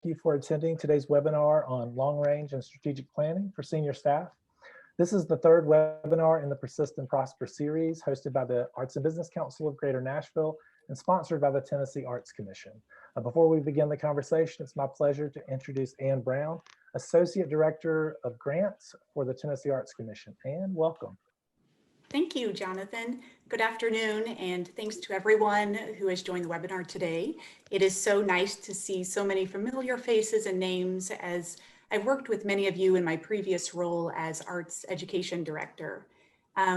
you for attending today's webinar on long-range and strategic planning for senior staff. This is the third webinar in the Persist and Prosper series hosted by the Arts and Business Council of Greater Nashville and sponsored by the Tennessee Arts Commission. Before we begin the conversation, it's my pleasure to introduce Ann Brown, Associate Director of Grants for the Tennessee Arts Commission. Ann, welcome. Thank you, Jonathan. Good afternoon, and thanks to everyone who has joined the webinar today. It is so nice to see so many familiar faces and names, as I've worked with many of you in my previous role as Arts Education Director.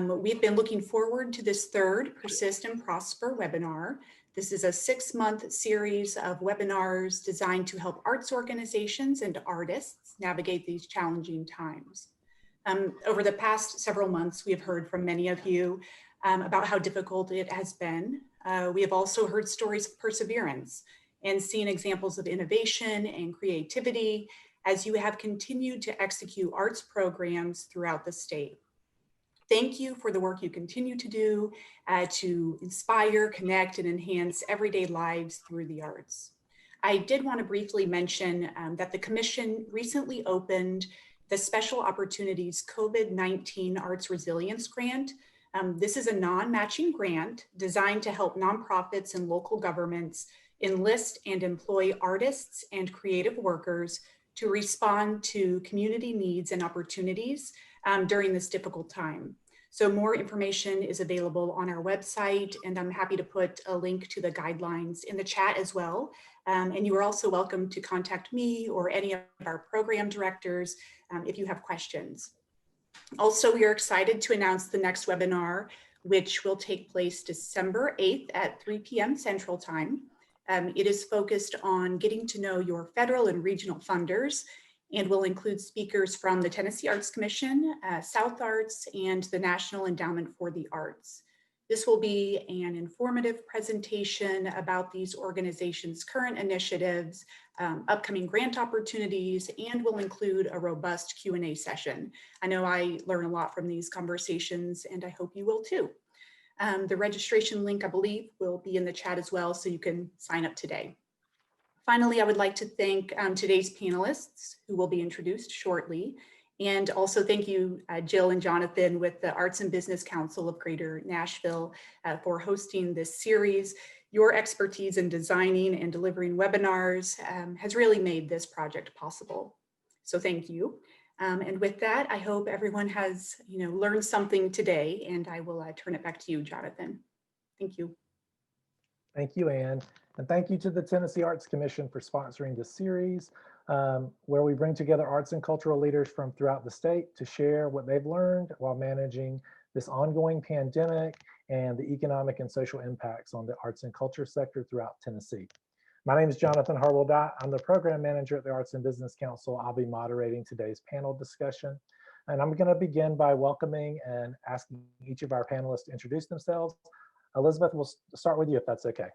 We've been looking forward to this third Persist and Prosper webinar. This is a 6-month series of webinars designed to help arts organizations and artists navigate these challenging times. Over the past several months, we have heard from many of you about how difficult it has been. We have also heard stories of perseverance and seen examples of innovation and creativity as you have continued to execute arts programs throughout the state. Thank you for the work you continue to do to inspire, connect, and enhance everyday lives through the arts. I did want to briefly mention that the Commission recently opened the Special Opportunities COVID-19 Arts Resilience Grant. This is a non-matching grant designed to help nonprofits and local governments enlist and employ artists and creative workers to respond to community needs and opportunities during this difficult time. So more information is available on our website, and I'm happy to put a link to the guidelines in the chat as well. And you are also welcome to contact me or any of our program directors if you have questions. Also, we are excited to announce the next webinar, which will take place December 8th at 3 p.m. Central Time. It is focused on getting to know your federal and regional funders and will include speakers from the Tennessee Arts Commission, South Arts, and the National Endowment for the Arts. This will be an informative presentation about these organizations' current initiatives, upcoming grant opportunities, and will include a robust Q&A session. I know I learn a lot from these conversations, and I hope you will too. The registration link, I believe, will be in the chat as well, so you can sign up today. Finally, I would like to thank today's panelists, who will be introduced shortly. And also thank you, Jill and Jonathan with the Arts and Business Council of Greater Nashville for hosting this series. Your expertise in designing and delivering webinars has really made this project possible. So thank you. And with that, I hope everyone has learned something today, and I will turn it back to you, Jonathan. Thank you. Thank you, Ann. And thank you to the Tennessee Arts Commission for sponsoring this series, where we bring together arts and cultural leaders from throughout the state to share what they've learned while managing this ongoing pandemic and the economic and social impacts on the arts and culture sector throughout Tennessee. My name is Jonathan Harwell-Dott. I'm the program manager at the Arts and Business Council. I'll be moderating today's panel discussion. And I'm going to begin by welcoming and asking each of our panelists to introduce themselves. Elizabeth, we'll start with you if that's okay.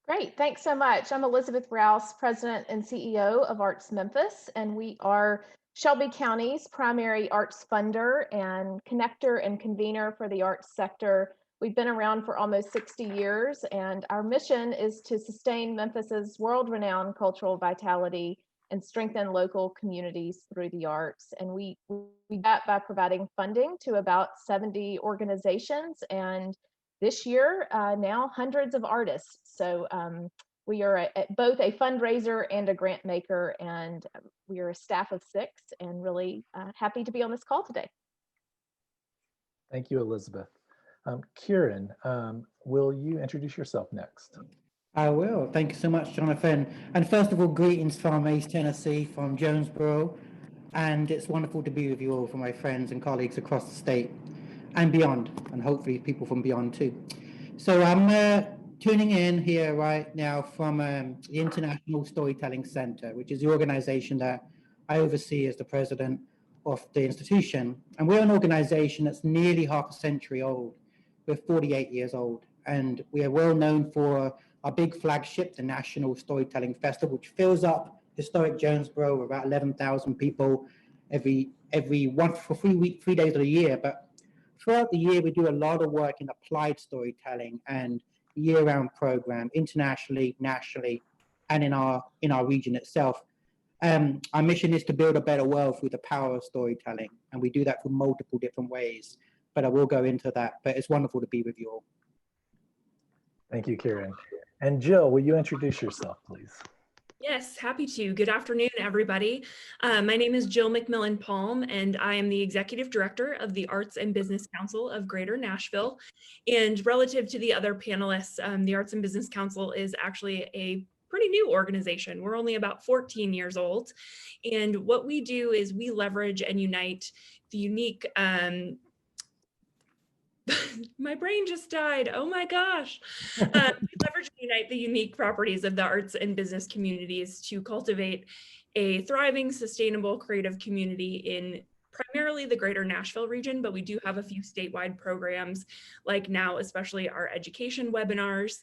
Great, thanks so much. I'm Elizabeth Rouse, President and CEO of ArtsMemphis, and we are Shelby County's primary arts funder and connector and convener for the arts sector. We've been around for almost 60 years, and our mission is to sustain Memphis's world-renowned cultural vitality and strengthen local communities through the arts. And we do that by providing funding to about 70 organizations, and this year, now hundreds of artists. So we are both a fundraiser and a grant maker, and we are a staff of 6 and really happy to be on this call today. Thank you, Elizabeth. Kiran, will you introduce yourself next? I will. Thank you so much, Jonathan. And first of all, greetings from East Tennessee, from Jonesboro. And it's wonderful to be with you all, for my friends and colleagues across the state and beyond, and hopefully people from beyond too. So I'm tuning in here right now from the International Storytelling Center, which is the organization that I oversee as the president of the institution. And we're an organization that's nearly half a century old. We're 48 years old, and we are well known for our big flagship, the National Storytelling Festival, which fills up historic Jonesboro with about 11,000 people every 3 days of the year. But throughout the year, we do a lot of work in applied storytelling and year-round program, internationally, nationally. and in our region itself. Our mission is to build a better world through the power of storytelling, and we do that through multiple different ways, but I will go into that. But it's wonderful to be with you all. Thank you, Kiran. And Jill, will you introduce yourself, please? Yes, happy to. Good afternoon, everybody. My name is Jill McMillan Palm, and I am the Executive Director of the Arts and Business Council of Greater Nashville. And relative to the other panelists, the Arts and Business Council is actually a pretty new organization. We're only about 14 years old. And what we do is we leverage and unite the unique my brain just died. Oh my gosh. We leverage and unite the unique properties of the arts and business communities to cultivate a thriving, sustainable, creative community in primarily the greater Nashville region, but we do have a few statewide programs, like now, especially our education webinars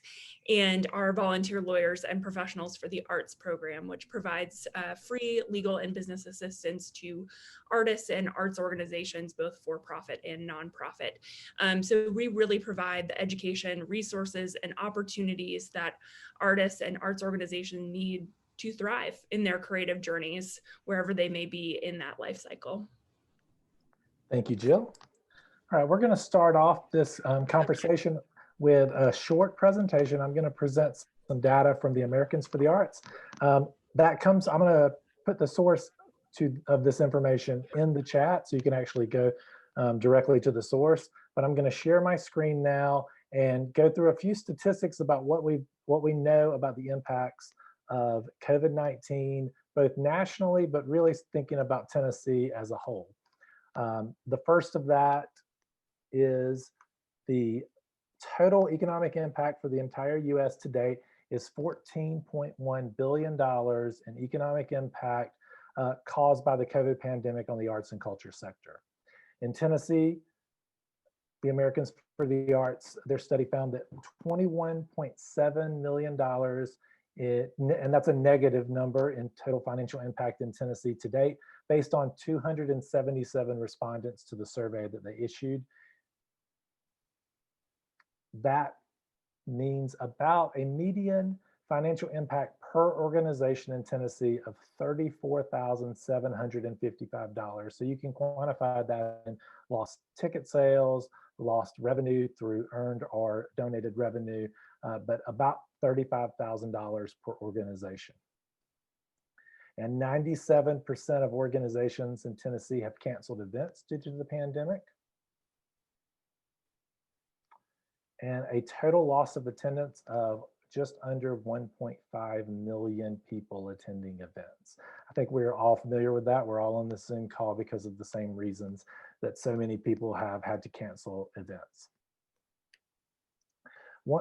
and our volunteer lawyers and professionals for the arts program, which provides free legal and business assistance to artists and arts organizations, both for profit and nonprofit. So we really provide the education, resources, and opportunities that artists and arts organizations need to thrive in their creative journeys, wherever they may be in that life cycle. Thank you, Jill. All right, we're going to start off this conversation with a short presentation. I'm going to present some data from the Americans for the Arts. I'm going to put the source of this information in the chat so you can actually go directly to the source. But I'm going to share my screen now and go through a few statistics about what we know about the impacts of COVID-19, both nationally, but really thinking about Tennessee as a whole. The first of that is the total economic impact for the entire US to date is $14.1 billion in economic impact caused by the COVID pandemic on the arts and culture sector. In Tennessee, the Americans for the Arts, their study found that $21.7 million, and that's a negative number in total financial impact in Tennessee to date, based on 277 respondents to the survey that they issued. That means about a median financial impact per organization in Tennessee of $34,755. So you can quantify that in lost ticket sales, lost revenue through earned or donated revenue, but about $35,000 per organization. And 97% of organizations in Tennessee have canceled events due to the pandemic. And a total loss of attendance of just under 1.5 million people attending events. I think we're all familiar with that. We're all on the Zoom call because of the same reasons that so many people have had to cancel events.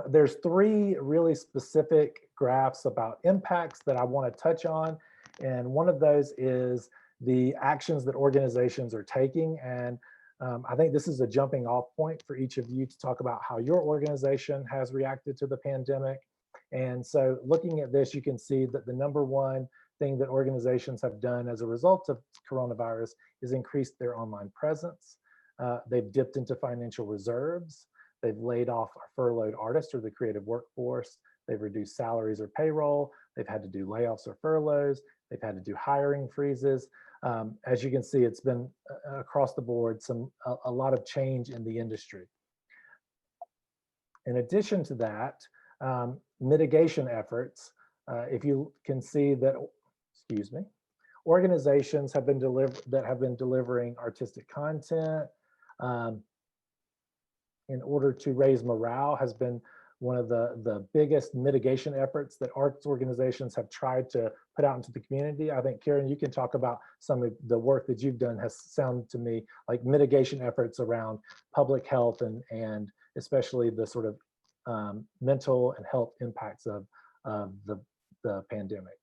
There's three really specific graphs about impacts that I want to touch on. And one of those is the actions that organizations are taking. And I think this is a jumping off point for each of you to talk about how your organization has reacted to the pandemic. And so looking at this, you can see that the number one thing that organizations have done as a result of coronavirus is increased their online presence. They've dipped into financial reserves. They've laid off or furloughed artists or the creative workforce. They've reduced salaries or payroll. They've had to do layoffs or furloughs. They've had to do hiring freezes. As you can see, it's been across the board, a lot of change in the industry. In addition to that, mitigation efforts, if you can see that, organizations have been delivering artistic content in order to raise morale has been one of the biggest mitigation efforts that arts organizations have tried to put out into the community. I think, Kiran, you can talk about some of the work that you've done has sounded to me like mitigation efforts around public health and especially the sort of mental and health impacts of the pandemic.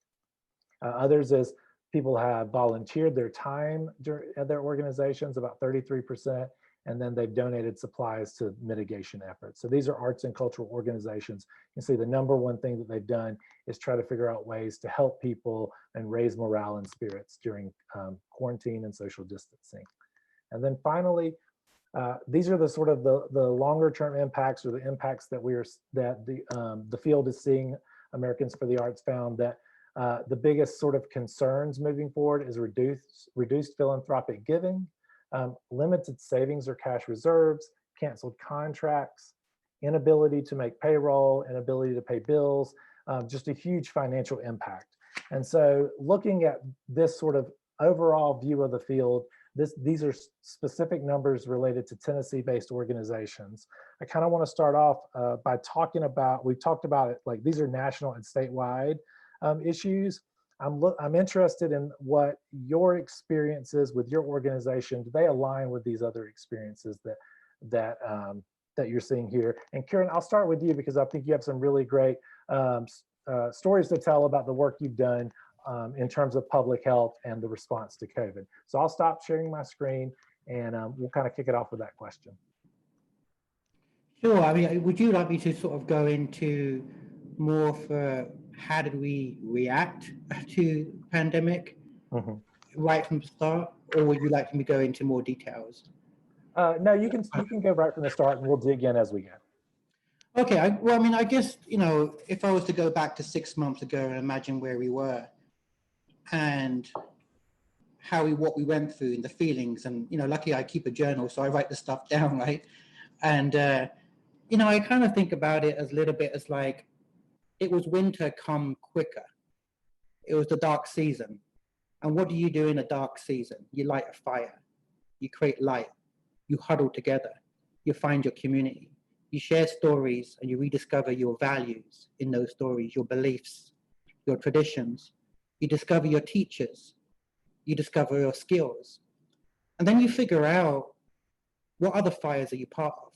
Others is people have volunteered their time at their organizations, about 33%, and then they've donated supplies to mitigation efforts. So these are arts and cultural organizations. You can see the number one thing that they've done is try to figure out ways to help people and raise morale and spirits during quarantine and social distancing. And then finally, these are the sort of the longer term impacts or the impacts that the field is seeing Americans for the Arts found that the biggest sort of concerns moving forward is reduced philanthropic giving, limited savings or cash reserves, canceled contracts, inability to make payroll, inability to pay bills, just a huge financial impact. And so looking at this sort of overall view of the field, these are specific numbers related to Tennessee-based organizations. I kind of want to start off by talking about, we've talked about it, like these are national and statewide issues. I'm interested in what your experiences with your organization, do they align with these other experiences that you're seeing here? And Kiran, I'll start with you because I think you have some really great stories to tell about the work you've done in terms of public health and the response to COVID. So I'll stop sharing my screen and we'll kind of kick it off with that question. Sure. I mean, would you like me to sort of go into more for how did we react to the pandemic right from the start, or would you like me to go into more details? No, you can go right from the start and we'll dig in as we go. Okay, well, I mean, I guess, you know, if I was to go back to 6 months ago and imagine where we were and what we went through and the feelings, and, you know, luckily I keep a journal, so I write the stuff down, right? And, you know, I kind of think about it as a little bit as like, it was winter come quicker. It was the dark season. And what do you do in a dark season? You light a fire, you create light, you huddle together, you find your community. You share stories and you rediscover your values in those stories, your beliefs, your traditions. You discover your teachers. You discover your skills. And then you figure out what other fires are you part of.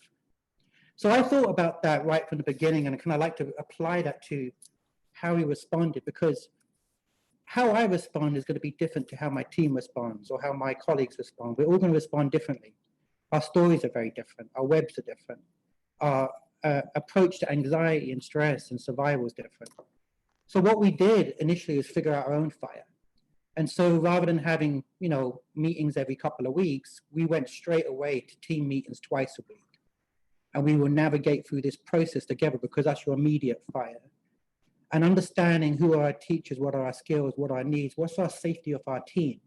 So I thought about that right from the beginning, and I kind of like to apply that to how we responded, because how I respond is going to be different to how my team responds or how my colleagues respond. We're all going to respond differently. Our stories are very different. Our webs are different. Our approach to anxiety and stress and survival is different. So what we did initially was figure out our own fire. And so rather than having, you know, meetings every couple of weeks, we went straight away to team meetings twice a week. And we will navigate through this process together because that's your immediate fire. And understanding who are our teachers, what are our skills, what are our needs, what's our safety of our team.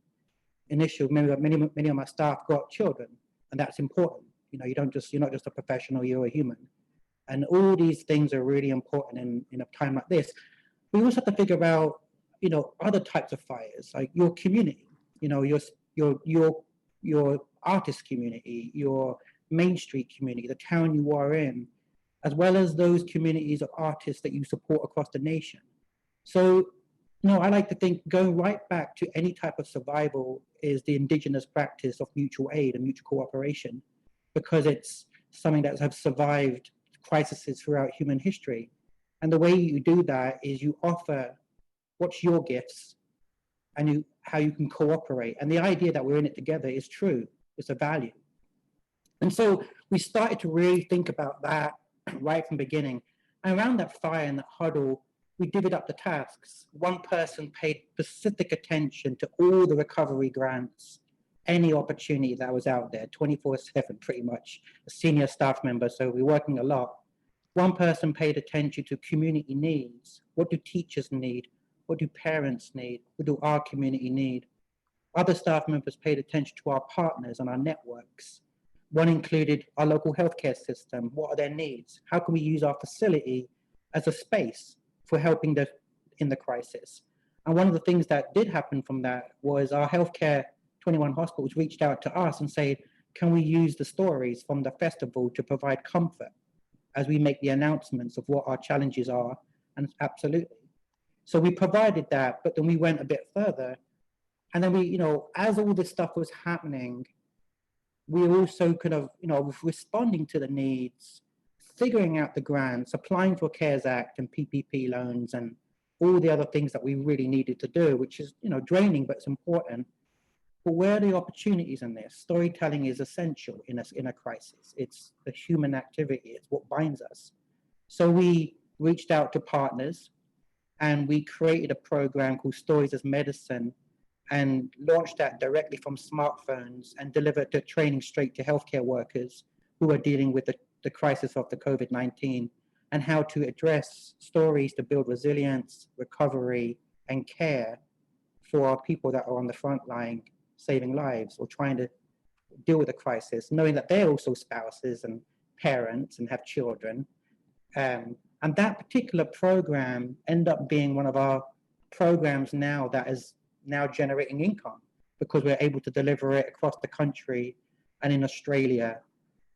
Initially, many of my staff got children, and that's important. You know, you're not just a professional, you're a human. And all these things are really important in a time like this. We also have to figure out, you know, other types of fires, like your community, you know, your artist community, your Main Street community, the town you are in, as well as those communities of artists that you support across the nation. So, you know, I like to think going right back to any type of survival is the indigenous practice of mutual aid and mutual cooperation, because it's something that has survived crises throughout human history. And the way you do that is you offer what's your gifts and how you can cooperate. And the idea that we're in it together is true. It's a value. And so we started to really think about that right from the beginning. And around that fire and that huddle, we divvied up the tasks. One person paid specific attention to all the recovery grants, any opportunity that was out there, 24/7 pretty much, a senior staff member, so we're working a lot. One person paid attention to community needs. What do teachers need? What do parents need? What do our community need? Other staff members paid attention to our partners and our networks. One included our local healthcare system. What are their needs? How can we use our facility as a space for helping in the crisis? And one of the things that did happen from that was our healthcare 21 hospitals reached out to us and said, can we use the stories from the festival to provide comfort as we make the announcements of what our challenges are? And absolutely. So we provided that, but then we went a bit further. And then we, you know, as all this stuff was happening, we also kind of, you know, responding to the needs, figuring out the grants, applying for CARES Act and PPP loans and all the other things that we really needed to do, which is, you know, draining, but it's important. But where are the opportunities in this? Storytelling is essential in a crisis. It's a human activity. It's what binds us. So we reached out to partners and we created a program called Stories as Medicine and launched that directly from smartphones and delivered the training straight to healthcare workers who are dealing with the crisis of the COVID-19 and how to address stories to build resilience, recovery, and care for our people that are on the front line saving lives or trying to deal with a crisis, knowing that they're also spouses and parents and have children. And that particular program ended up being one of our programs now that is now generating income, because we're able to deliver it across the country and in Australia,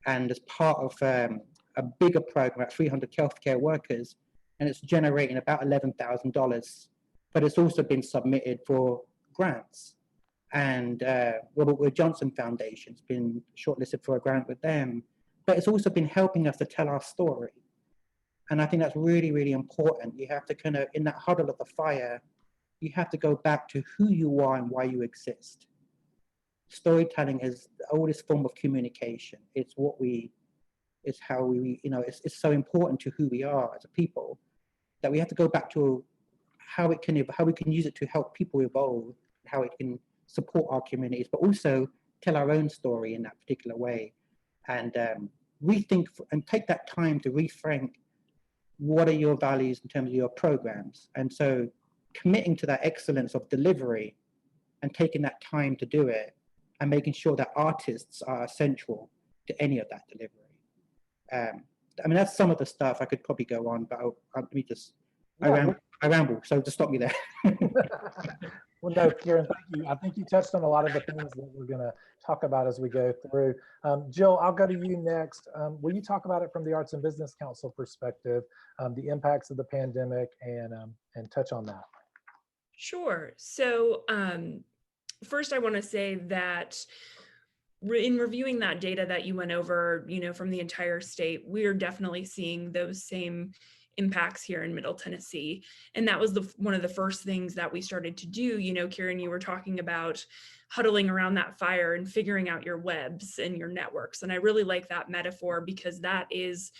and as part of a bigger program at 300 healthcare workers, and it's generating about $11,000. But it's also been submitted for grants, and Robert Wood Johnson Foundation's been shortlisted for a grant with them. But it's also been helping us to tell our story, and I think that's really, really important. You have to kind of, in that huddle of the fire, you have to go back to who you are and why you exist. Storytelling is the oldest form of communication. It's how we, it's so important to who we are as a people that we have to go back to how we can use it to help people evolve, how it can support our communities, but also tell our own story in that particular way, and rethink and take that time to reframe what are your values in terms of your programs. And so committing to that excellence of delivery and taking that time to do it, and making sure that artists are central to any of that delivery. I mean, that's some of the stuff. I could probably go on, but let me just, I ramble, so just stop me there. Well, no, Kiran, thank you. I think you touched on a lot of the things that we're going to talk about as we go through. Jill, I'll go to you next. Will you talk about it from the Arts and Business Council perspective, the impacts of the pandemic, and touch on that? Sure. So first, I want to say that in reviewing that data that you went over, from the entire state, we're definitely seeing those same impacts here in Middle Tennessee. And that was one of the first things that we started to do. Kiran, you were talking about huddling around that fire and figuring out your webs and your networks. And I really like that metaphor, because that is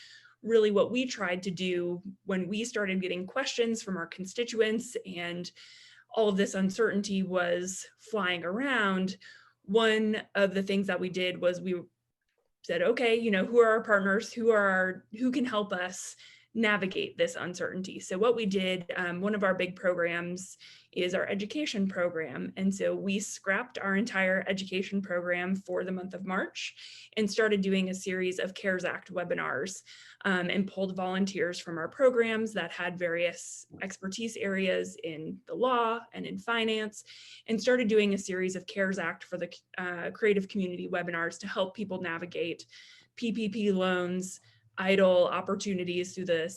really what we tried to do when we started getting questions from our constituents and all of this uncertainty was flying around. One of the things that we did was we said, okay, who are our partners? Who can help us navigate this uncertainty? So what we did, one of our big programs is our education program. And so we scrapped our entire education program for the month of March and started doing a series of CARES Act webinars, and pulled volunteers from our programs that had various expertise areas in the law and in finance, and started doing a series of CARES Act for the creative community webinars to help people navigate PPP loans, EIDL opportunities through the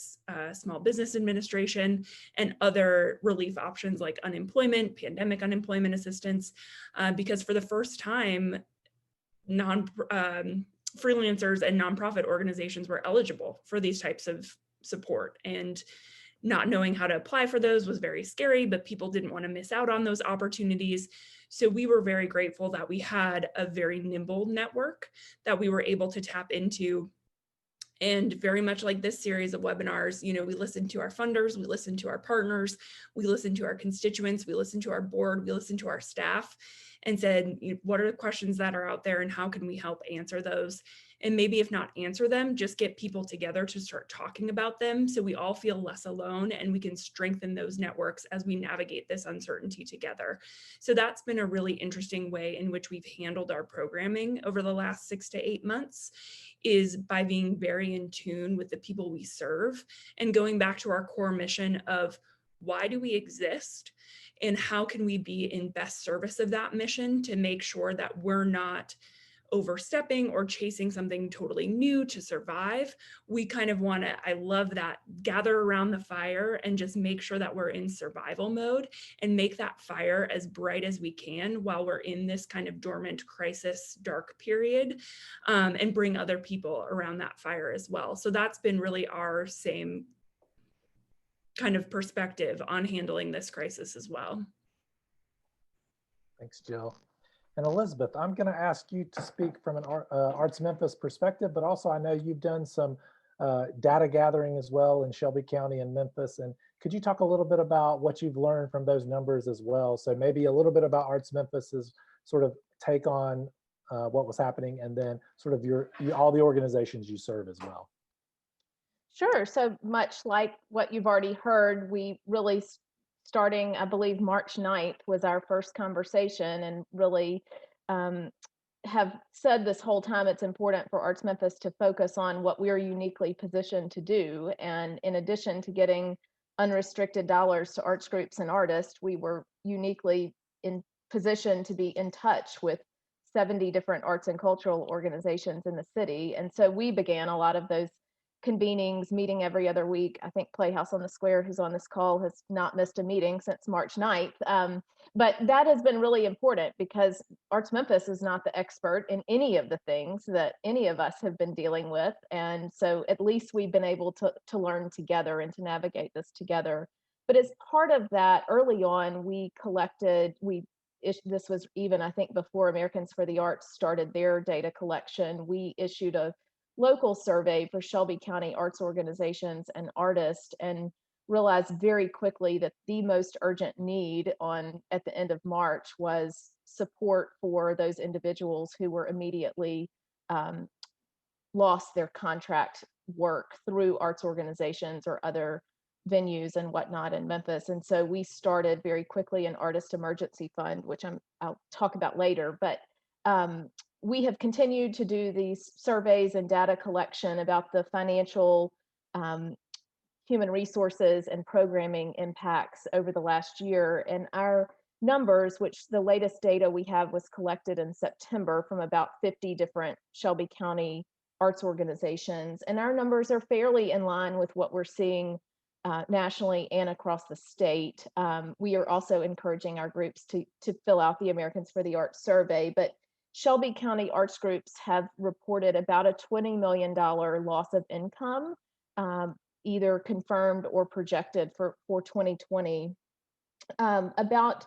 Small Business Administration, and other relief options like unemployment, pandemic unemployment assistance, because for the first time, freelancers and nonprofit organizations were eligible for these types of support. And not knowing how to apply for those was very scary, but people didn't want to miss out on those opportunities. So we were very grateful that we had a very nimble network that we were able to tap into. And very much like this series of webinars, we listened to our funders, we listened to our partners, we listened to our constituents, we listened to our board, we listened to our staff, and said, what are the questions that are out there and how can we help answer those? And maybe if not answer them, just get people together to start talking about them so we all feel less alone and we can strengthen those networks as we navigate this uncertainty together. So that's been a really interesting way in which we've handled our programming over the last 6 to 8 months, is by being very in tune with the people we serve and going back to our core mission of why do we exist and how can we be in best service of that mission to make sure that we're not overstepping or chasing something totally new to survive. We kind of want to, I love that, gather around the fire and just make sure that we're in survival mode and make that fire as bright as we can while we're in this kind of dormant crisis dark period, and bring other people around that fire as well. So that's been really our same kind of perspective on handling this crisis as well. Thanks, Jill. And Elizabeth, I'm going to ask you to speak from an ArtsMemphis perspective, but also I know you've done some data gathering as well in Shelby County and Memphis. And could you talk a little bit about what you've learned from those numbers as well? So maybe a little bit about ArtsMemphis's sort of take on what was happening, and then sort of all the organizations you serve as well. Sure. So much like what you've already heard, we really starting, I believe, March 9th was our first conversation, and really um, have said this whole time it's important for Arts Memphis to focus on what we're uniquely positioned to do. And in addition to getting unrestricted dollars to arts groups and artists, we were uniquely in position to be in touch with 70 different arts and cultural organizations in the city. And so we began a lot of those convenings, meeting every other week. I think Playhouse on the Square, who's on this call, has not missed a meeting since March 9th. But that has been really important because ArtsMemphis is not the expert in any of the things that any of us have been dealing with. And so at least we've been able to learn together and to navigate this together. But as part of that, early on, this was even, I think, before Americans for the Arts started their data collection. We issued a local survey for Shelby County arts organizations and artists, and realized very quickly that the most urgent need at the end of March was support for those individuals who were immediately lost their contract work through arts organizations or other venues and whatnot in Memphis. And so we started very quickly an artist emergency fund, which I'll talk about later. But we have continued to do these surveys and data collection about the financial, human resources, and programming impacts over the last year. And our numbers, which the latest data we have was collected in September from about 50 different Shelby County arts organizations. And our numbers are fairly in line with what we're seeing nationally and across the state. We are also encouraging our groups to fill out the Americans for the Arts survey, but Shelby County arts groups have reported about a $20 million loss of income, either confirmed or projected for 2020. About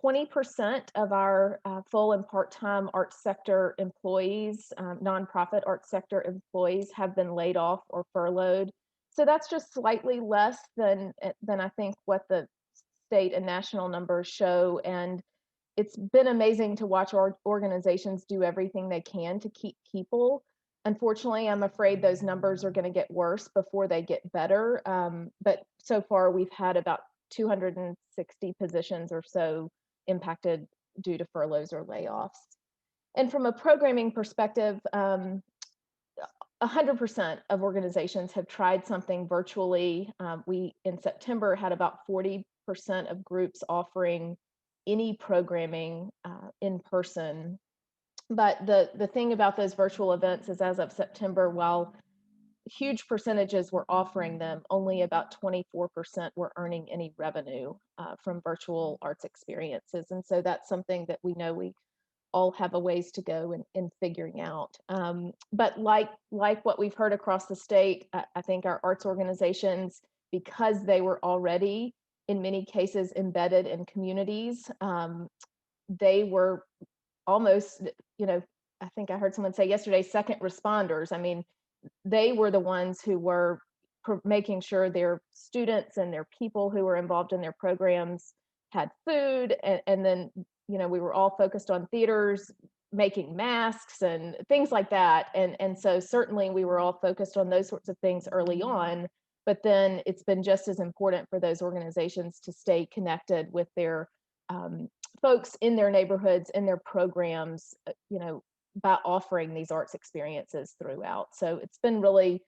20% of our full and part-time arts sector employees, nonprofit arts sector employees, have been laid off or furloughed. So that's just slightly less than I think what the state and national numbers show. And it's been amazing to watch our organizations do everything they can to keep people. Unfortunately, I'm afraid those numbers are going to get worse before they get better. But so far, we've had about 260 positions or so impacted due to furloughs or layoffs. And from a programming perspective, 100% of organizations have tried something virtually. We, in September, had about 40% of groups offering any programming in person. But the thing about those virtual events is, as of September, while huge percentages were offering them, only about 24% were earning any revenue from virtual arts experiences. And so that's something that we know we all have a ways to go in figuring out. But like what we've heard across the state, I think our arts organizations, because they were already in many cases embedded in communities, they were almost, I think I heard someone say yesterday, second responders. I mean, they were the ones who were making sure their students and their people who were involved in their programs had food. And then, we were all focused on theaters, making masks and things like that. And so certainly we were all focused on those sorts of things early on. But then it's been just as important for those organizations to stay connected with their folks in their neighborhoods, in their programs, by offering these arts experiences throughout. So it's been really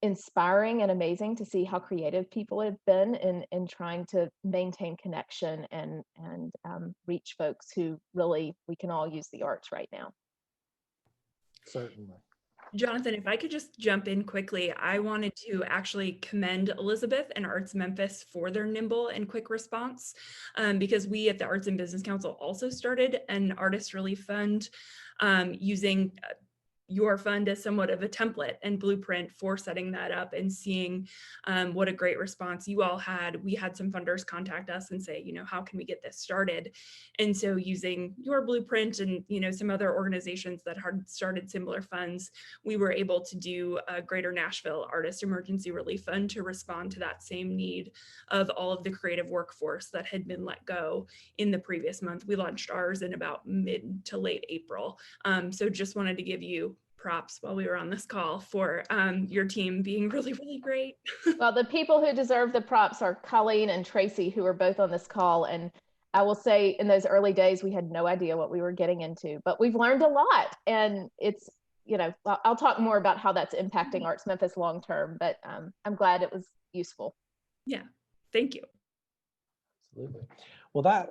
inspiring and amazing to see how creative people have been in trying to maintain connection and reach folks who really, we can all use the arts right now. Certainly. Jonathan, if I could just jump in quickly, I wanted to actually commend Elizabeth and ArtsMemphis for their nimble and quick response, because we at the Arts and Business Council also started an artist relief fund using your fund as somewhat of a template and blueprint for setting that up, and seeing what a great response you all had. We had some funders contact us and say, how can we get this started? And so using your blueprint and, some other organizations that had started similar funds, we were able to do a Greater Nashville Artist Emergency Relief Fund to respond to that same need of all of the creative workforce that had been let go in the previous month. We launched ours in about mid to late April. So just wanted to give you props while we were on this call for your team being really, really great. Well, the people who deserve the props are Colleen and Tracy, who are both on this call. And I will say in those early days, we had no idea what we were getting into, but we've learned a lot. And it's, you know, I'll talk more about how that's impacting ArtsMemphis long term, but I'm glad it was useful. Yeah, thank you. Absolutely. Well, that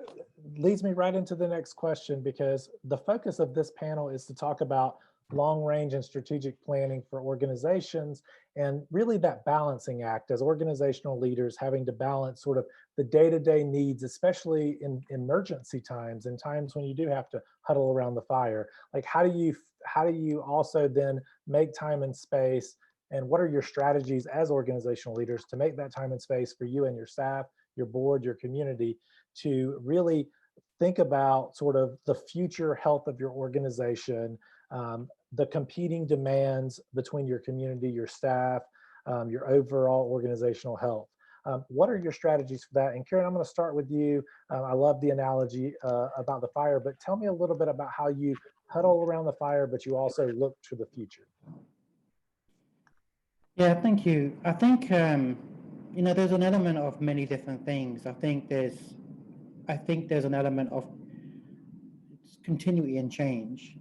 leads me right into the next question, because the focus of this panel is to talk about long range and strategic planning for organizations, and really that balancing act as organizational leaders, having to balance sort of the day-to-day needs, especially in emergency times and times when you do have to huddle around the fire. Like, how do you also then make time and space, and what are your strategies as organizational leaders to make that time and space for you and your staff, your board, your community, to really think about sort of the future health of your organization, the competing demands between your community, your staff, your overall organizational health. What are your strategies for that? And Kiran, I'm going to start with you. I love the analogy about the fire, but tell me a little bit about how you huddle around the fire, but you also look to the future. Yeah, thank you. I think, you know, there's an element of many different things. I think there's an element of continuity and change.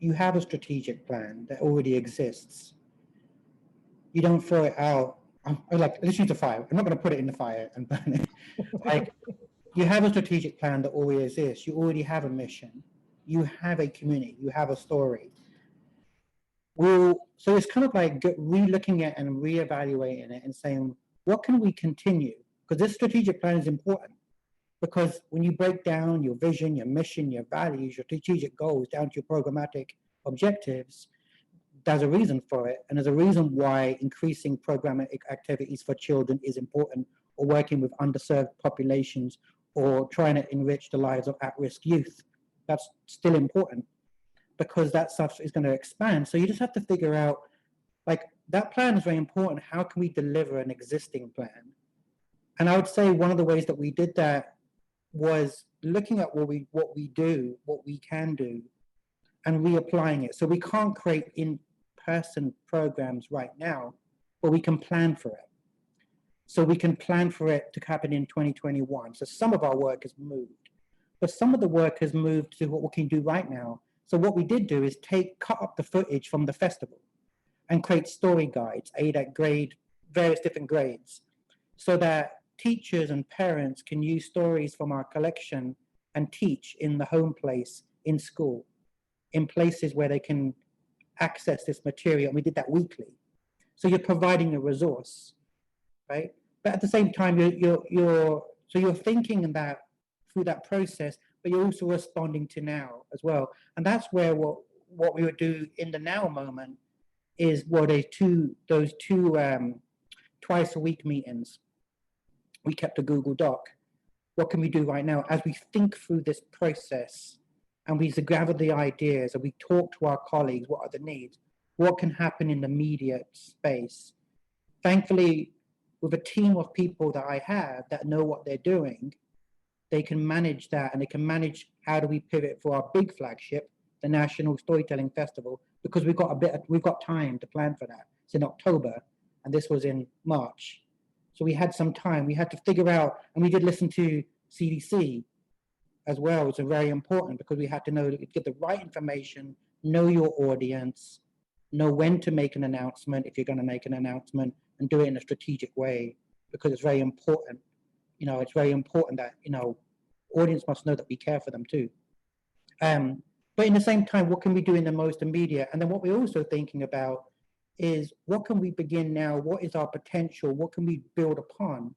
You have a strategic plan that already exists. You don't throw it out. Like, let's use the fire. I'm not going to put it in the fire and burn it. Like, you have a strategic plan that already exists. You already have a mission. You have a community. You have a story. So it's kind of like re-looking at and re-evaluating it and saying, what can we continue? Because this strategic plan is important. Because when you break down your vision, your mission, your values, your strategic goals down to your programmatic objectives, there's a reason for it. And there's a reason why increasing programmatic activities for children is important, or working with underserved populations, or trying to enrich the lives of at-risk youth. That's still important, because that stuff is going to expand. So you just have to figure out, like, that plan is very important. How can we deliver an existing plan? And I would say one of the ways that we did that was looking at what we can do, and reapplying it. So we can't create in-person programs right now, but we can plan for it. So we can plan for it to happen in 2021. So some of our work has moved, but some of the work has moved to what we can do right now. So what we did do is cut up the footage from the festival and create story guides aimed at various different grades, so that teachers and parents can use stories from our collection and teach in the home place, in school, in places where they can access this material. And we did that weekly. So you're providing a resource, right? But at the same time, you're thinking about through that process, but you're also responding to now as well. And that's where what we would do in the now moment is those two twice a week meetings. We kept a Google Doc. What can we do right now as we think through this process, and we gather the ideas, and we talk to our colleagues, what are the needs? What can happen in the immediate space? Thankfully, with a team of people that I have that know what they're doing, they can manage that, and they can manage how do we pivot for our big flagship, the National Storytelling Festival, because we've got time to plan for that. It's in October, and this was in March. So we had some time. We had to figure out, and we did listen to CDC as well. It's very important, because we had to know, get the right information, know your audience, know when to make an announcement if you're going to make an announcement, and do it in a strategic way, because it's very important. You know, it's very important that, you know, audience must know that we care for them too. But in the same time, what can we do in the most immediate? And then what we're also thinking about is, what can we begin now? What is our potential? What can we build upon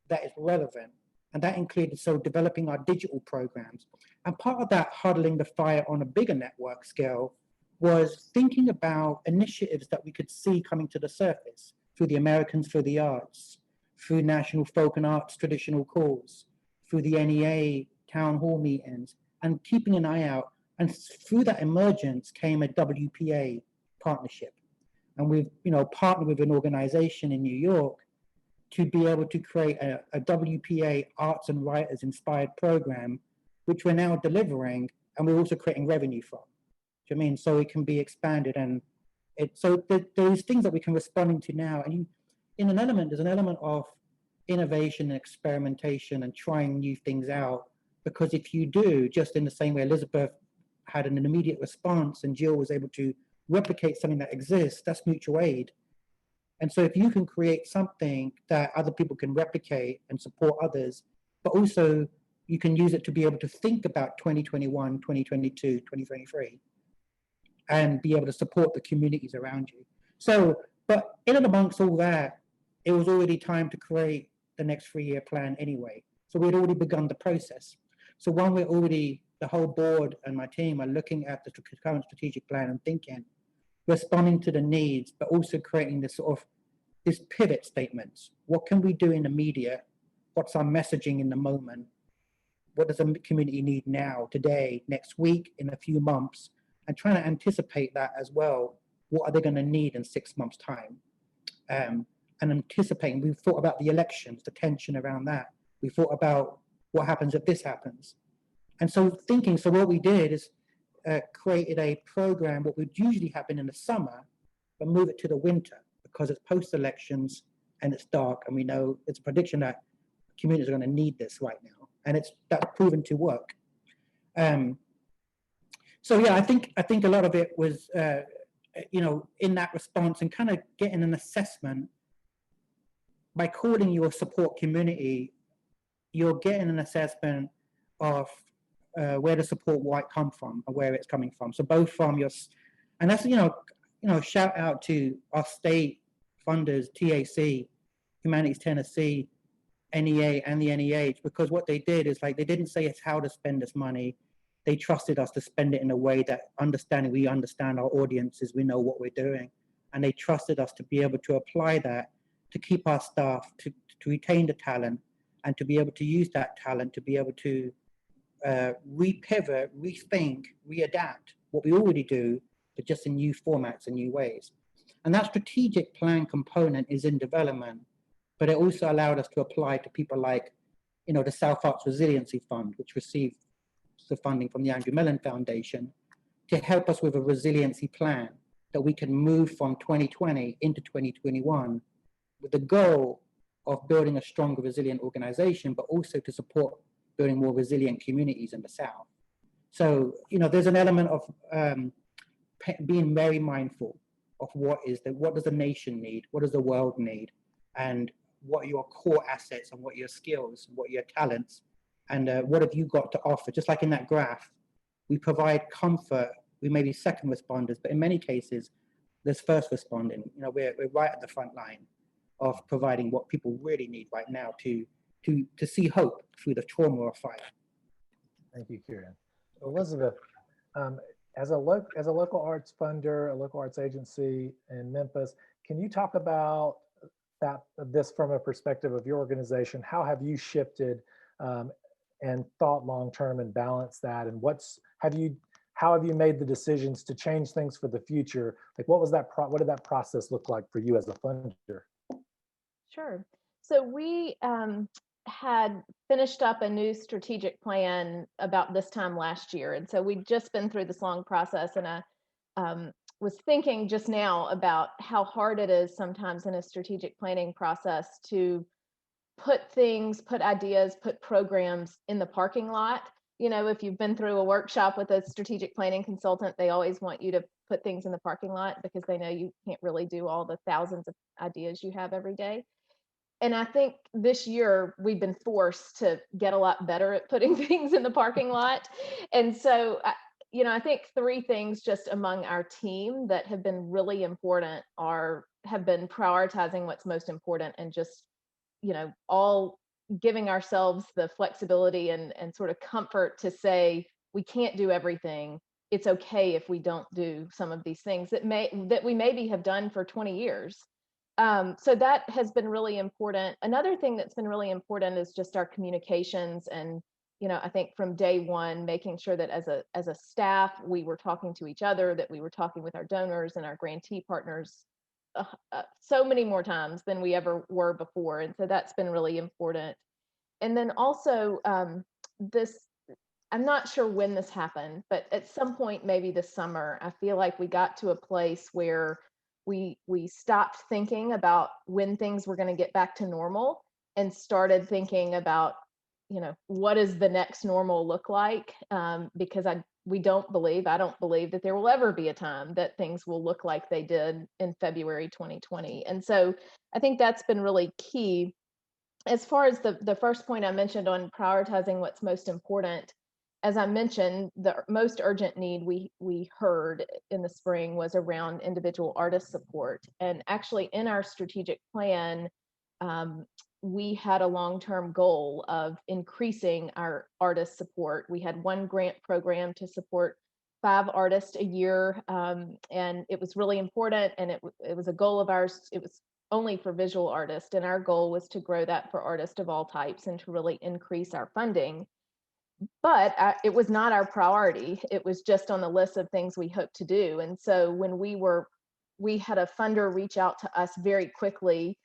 that is relevant? And that included developing our digital programs. And part of that huddling the fire on a bigger network scale was thinking about initiatives that we could see coming to the surface through the Americans for the Arts, through National Folk and Arts traditional calls, through the NEA town hall meetings, and keeping an eye out. And through that emergence came a WPA partnership. And we've, you know, partnered with an organization in New York to be able to create a WPA arts and writers inspired program, which we're now delivering, and we're also creating revenue from. Do you know what I mean? So it can be expanded, and there's things that we can respond into now. And there's an element of innovation and experimentation and trying new things out. Because if you do, just in the same way Elizabeth had an immediate response and Jill was able to replicate something that exists, that's mutual aid. And so if you can create something that other people can replicate and support others, but also you can use it to be able to think about 2021, 2022, 2023, and be able to support the communities around you. So, but in and amongst all that, it was already time to create the next 3-year plan anyway. So we'd already begun the process. So when the whole board and my team are looking at the current strategic plan and thinking, responding to the needs, but also creating this pivot statements. What can we do in the media? What's our messaging in the moment? What does the community need now, today, next week, in a few months? And trying to anticipate that as well. What are they going to need in 6 months' time? And anticipating, we've thought about the elections, the tension around that. We thought about what happens if this happens. And so what we did is created a program, what would usually happen in the summer, but move it to the winter because it's post-elections and it's dark. And we know it's a prediction that communities are going to need this right now. And that's proven to work. So yeah, I think a lot of it was, in that response and kind of getting an assessment. By calling your support community, you're getting an assessment of where the support might come from or where it's coming from. So both from and that's, shout out to our state funders, TAC, Humanities Tennessee, NEA, and the NEH, because what they did is they didn't say it's how to spend this money. They trusted us to spend it in a way that we understand our audiences, we know what we're doing. And they trusted us to be able to apply that, to keep our staff, to retain the talent, and to be able to use that talent to be able to repivot, rethink, readapt what we already do, but just in new formats and new ways. And that strategic plan component is in development, but it also allowed us to apply to people like, the South Arts Resiliency Fund, which received the funding from the McMillan Foundation to help us with a resiliency plan that we can move from 2020 into 2021 with the goal of building a stronger, resilient organization, but also to support building more resilient communities in the South. So, there's an element of being very mindful of what does the nation need, what does the world need, and what are your core assets and what are your skills, what are your talents, and what have you got to offer? Just like in that graph, we provide comfort. We may be second responders, but in many cases, there's first responding. We're right at the front line of providing what people really need right now to see hope through the trauma of fire. Thank you, Kiran. Elizabeth, as a local arts funder, a local arts agency in Memphis, can you talk about this from a perspective of your organization? How have you shifted and thought long-term and balanced that? And how have you made the decisions to change things for the future? What did that process look like for you as a funder? Sure. So we had finished up a new strategic plan about this time last year. And so we'd just been through this long process, and I was thinking just now about how hard it is sometimes in a strategic planning process to put ideas, put programs in the parking lot. If you've been through a workshop with a strategic planning consultant, they always want you to put things in the parking lot because they know you can't really do all the thousands of ideas you have every day. And I think this year we've been forced to get a lot better at putting things in the parking lot. And so, I think 3 things just among our team that have been really important have been prioritizing what's most important and just, all giving ourselves the flexibility and sort of comfort to say, we can't do everything. It's okay if we don't do some of these things that we maybe have done for 20 years. So that has been really important. Another thing that's been really important is just our communications. And, I think from day one, making sure that as a staff, we were talking to each other, that we were talking with our donors and our grantee partners so many more times than we ever were before. And so that's been really important. And then also this I'm not sure when this happened, but at some point, maybe this summer, I feel like we got to a place where we stopped thinking about when things were going to get back to normal and started thinking about, what does the next normal look like? Because I don't believe that there will ever be a time that things will look like they did in February 2020. And so I think that's been really key. As far as the first point I mentioned on prioritizing what's most important, as I mentioned, the most urgent need we heard in the spring was around individual artist support. And actually in our strategic plan, we had a long-term goal of increasing our artist support. We had one grant program to support 5 artists a year, and it was really important, and it was a goal of ours. It was only for visual artists, and our goal was to grow that for artists of all types and to really increase our funding. But it was not our priority. It was just on the list of things we hoped to do. And so when we had a funder reach out to us very quickly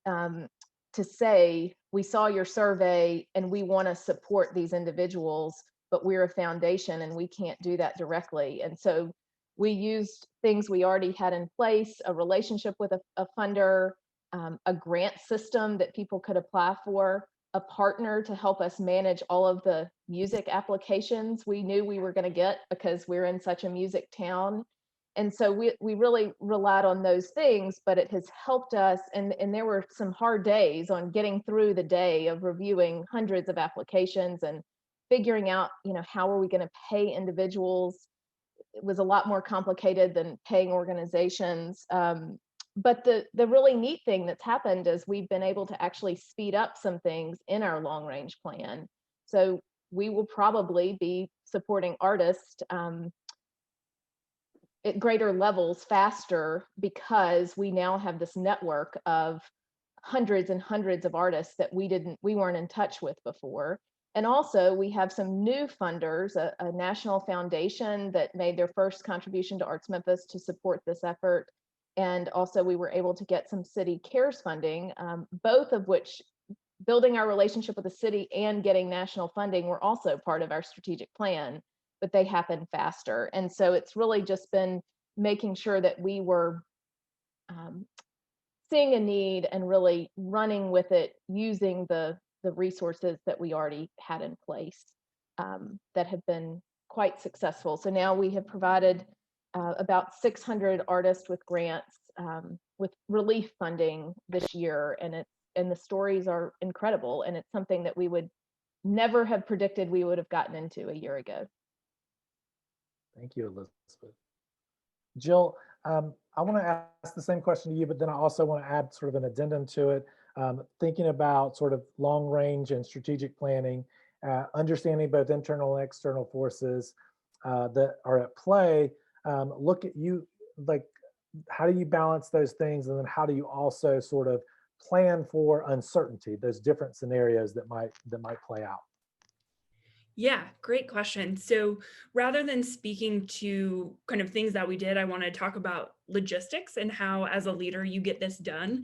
to say, we saw your survey and we want to support these individuals, but we're a foundation and we can't do that directly. And so we used things we already had in place, a relationship with a funder, a grant system that people could apply for, a partner to help us manage all of the music applications we knew we were going to get because we're in such a music town. And so we really relied on those things, but it has helped us. And there were some hard days on getting through the day of reviewing hundreds of applications and figuring out, how are we going to pay individuals. It was a lot more complicated than paying organizations. But the really neat thing that's happened is we've been able to actually speed up some things in our long range plan. So we will probably be supporting artists at greater levels faster because we now have this network of hundreds and hundreds of artists that we weren't in touch with before. And also we have some new funders, a national foundation that made their first contribution to ArtsMemphis to support this effort. And also we were able to get some city cares funding, both of which, building our relationship with the city and getting national funding, were also part of our strategic plan, but they happen faster. And so it's really just been making sure that we were seeing a need and really running with it, using the resources that we already had in place that have been quite successful. So now we have provided about 600 artists with grants, with relief funding this year, and the stories are incredible, and it's something that we would never have predicted we would have gotten into a year ago. Thank you, Elizabeth. Jill, I want to ask the same question to you, but then I also want to add sort of an addendum to it. Thinking about sort of long range and strategic planning, understanding both internal and external forces that are at play. Look at you, like, how do you balance those things? And then how do you also sort of plan for uncertainty, those different scenarios that might play out? Yeah, great question. So rather than speaking to kind of things that we did, I want to talk about logistics and how, as a leader, you get this done.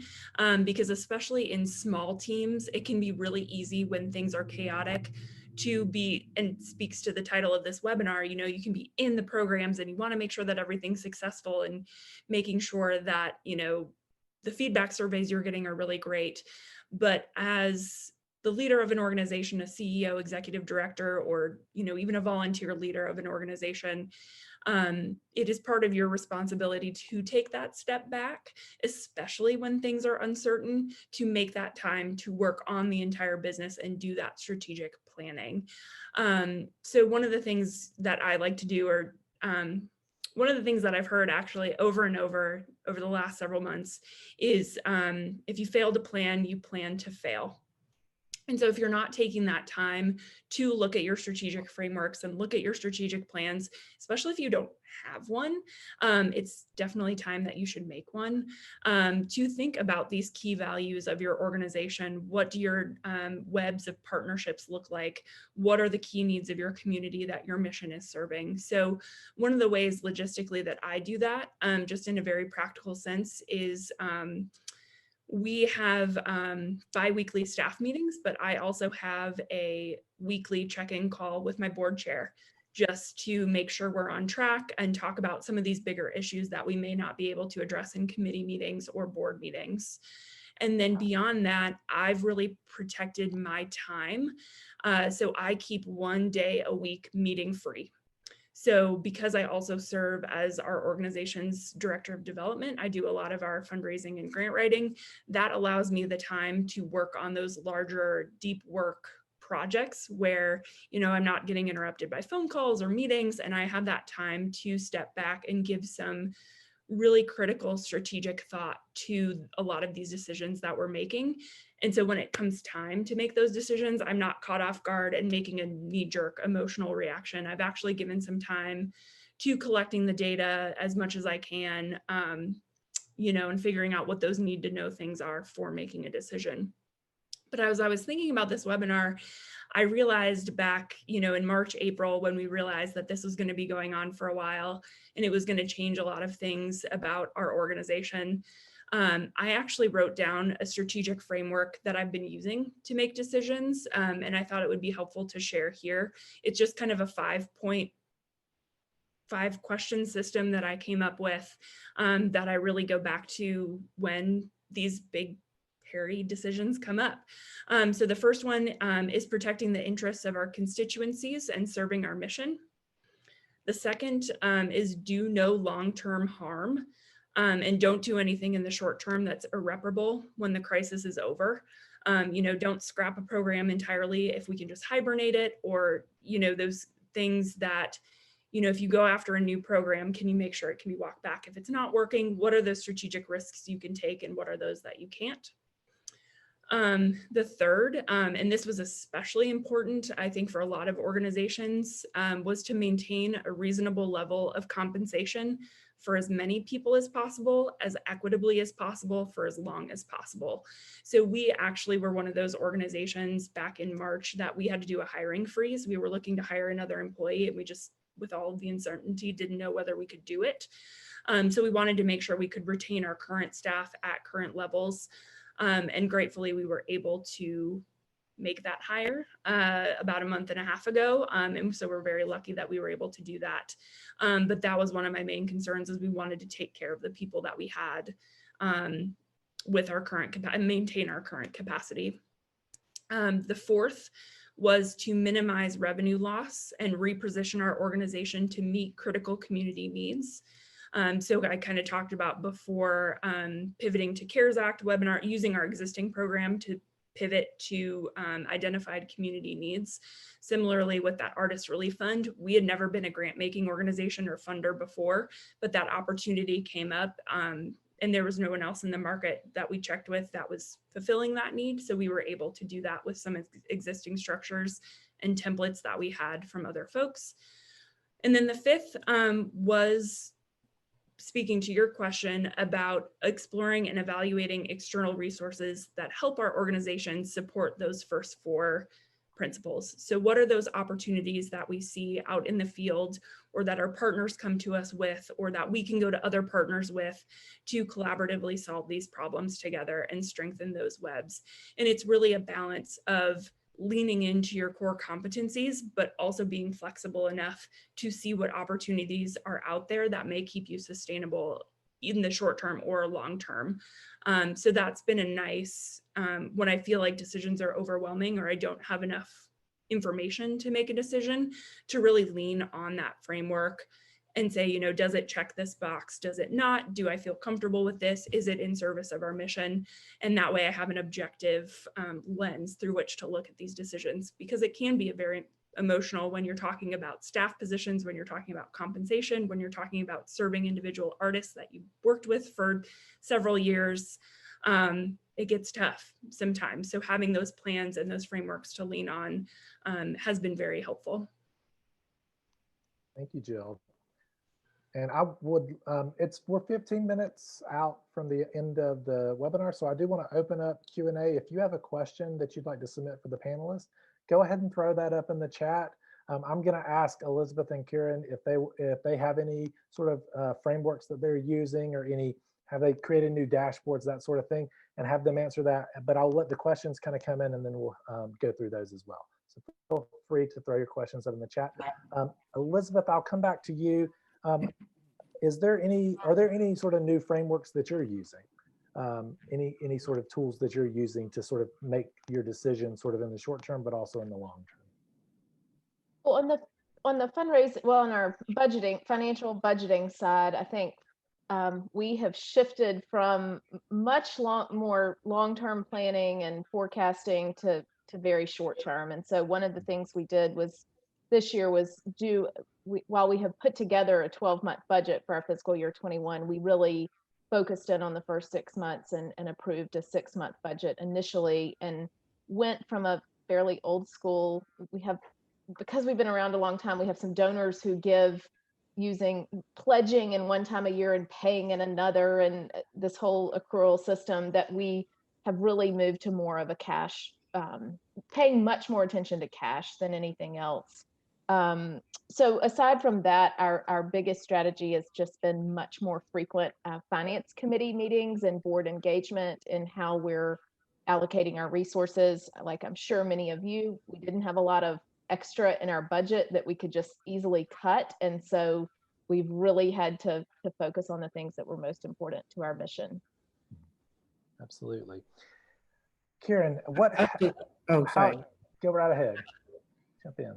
Because especially in small teams, it can be really easy when things are chaotic to be, and speaks to the title of this webinar, you can be in the programs and you want to make sure that everything's successful and making sure that, the feedback surveys you're getting are really great. But as the leader of an organization, a CEO, executive director, or even a volunteer leader of an organization, it is part of your responsibility to take that step back, especially when things are uncertain, to make that time to work on the entire business and do that strategic planning. So one of the things that I like to do, or one of the things that I've heard actually over and over the last several months, is if you fail to plan, you plan to fail. And so if you're not taking that time to look at your strategic frameworks and look at your strategic plans, especially if you don't have one, it's definitely time that you should make one, to think about these key values of your organization. What do your webs of partnerships look like? What are the key needs of your community that your mission is serving? So one of the ways logistically that I do that, just in a very practical sense, is We have bi-weekly staff meetings, but I also have a weekly check-in call with my board chair just to make sure we're on track and talk about some of these bigger issues that we may not be able to address in committee meetings or board meetings. And then beyond that, I've really protected my time. So I keep 1 day a week meeting free. So because I also serve as our organization's director of development, I do a lot of our fundraising and grant writing. That allows me the time to work on those larger, deep work projects where, you know, I'm not getting interrupted by phone calls or meetings, and I have that time to step back and give some really critical strategic thought to a lot of these decisions that we're making. And so when it comes time to make those decisions, I'm not caught off guard and making a knee-jerk emotional reaction. I've actually given some time to collecting the data as much as I can, you know, and figuring out what those need to know things are for making a decision. But as I was thinking about this webinar, I realized back, you know, in March, April, when we realized that this was going to be going on for a while and it was going to change a lot of things about our organization, I actually wrote down a strategic framework that I've been using to make decisions, and I thought it would be helpful to share here. It's just kind of a 5-question system that I came up with that I really go back to when these big hairy decisions come up. So the first one is protecting the interests of our constituencies and serving our mission. The second is do no long-term harm and don't do anything in the short term that's irreparable when the crisis is over. You know, don't scrap a program entirely if we can just hibernate it, or, you know, those things that, you know, if you go after a new program, can you make sure it can be walked back? If it's not working, what are the strategic risks you can take and what are those that you can't? The third, and this was especially important, I think, for a lot of organizations, was to maintain a reasonable level of compensation for as many people as possible, as equitably as possible, for as long as possible. So we actually were one of those organizations back in March that we had to do a hiring freeze. We were looking to hire another employee, and we just, with all of the uncertainty, didn't know whether we could do it. So we wanted to make sure we could retain our current staff at current levels. And gratefully, we were able to make that hire about a month and a half ago. And so we're very lucky that we were able to do that. But that was one of my main concerns, is we wanted to take care of the people that we had with our current and maintain our current capacity. The fourth was to minimize revenue loss and reposition our organization to meet critical community needs. So I kind of talked about before pivoting to CARES Act webinar, using our existing program to pivot to identified community needs. Similarly, with that Artist Relief Fund, we had never been a grant making organization or funder before, but that opportunity came up and there was no one else in the market that we checked with that was fulfilling that need. So we were able to do that with some existing structures and templates that we had from other folks. And then the fifth was speaking to your question about exploring and evaluating external resources that help our organization support those first four principles. So what are those opportunities that we see out in the field, or that our partners come to us with, or that we can go to other partners with to collaboratively solve these problems together and strengthen those webs? And it's really a balance of leaning into your core competencies, but also being flexible enough to see what opportunities are out there that may keep you sustainable in the short term or long term. So that's been a nice, when I feel like decisions are overwhelming or I don't have enough information to make a decision, to really lean on that framework and say, you know, does it check this box? Does it not? Do I feel comfortable with this? Is it in service of our mission? And that way I have an objective lens through which to look at these decisions, because it can be a very emotional when you're talking about staff positions, when you're talking about compensation, when you're talking about serving individual artists that you've worked with for several years. It gets tough sometimes. So having those plans and those frameworks to lean on has been very helpful. Thank you, Jill. And I would, we're 15 minutes out from the end of the webinar, so I do want to open up Q&A. If you have a question that you'd like to submit for the panelists, go ahead and throw that up in the chat. I'm going to ask Elizabeth and Kiran if they have any sort of frameworks that they're using, or any Have they created new dashboards, that sort of thing, and have them answer that. But I'll let the questions kind of come in and then we'll go through those as well. So feel free to throw your questions up in the chat. Elizabeth, I'll come back to you. Are there any sort of new frameworks that you're using? Any sort of tools that you're using to sort of make your decision sort of in the short term, but also in the long term? Well, on the fundraising, well, on our budgeting, financial budgeting side, I think we have shifted from much more long-term planning and forecasting to very short-term. And so one of the things we did was this year was while we have put together a 12-month budget for our fiscal year 21, we really focused in on the first 6 months and approved a 6-month budget initially, and went from a fairly old school. Because we've been around a long time, we have some donors who give using pledging in one time a year and paying in another, and this whole accrual system that we have really moved to more of a cash, paying much more attention to cash than anything else. So aside from that, our biggest strategy has just been much more frequent finance committee meetings and board engagement in how we're allocating our resources. Like I'm sure many of you, we didn't have a lot of extra in our budget that we could just easily cut. And so we've really had to focus on the things that were most important to our mission. Absolutely. Kiran, sorry. Go right ahead. Jump in.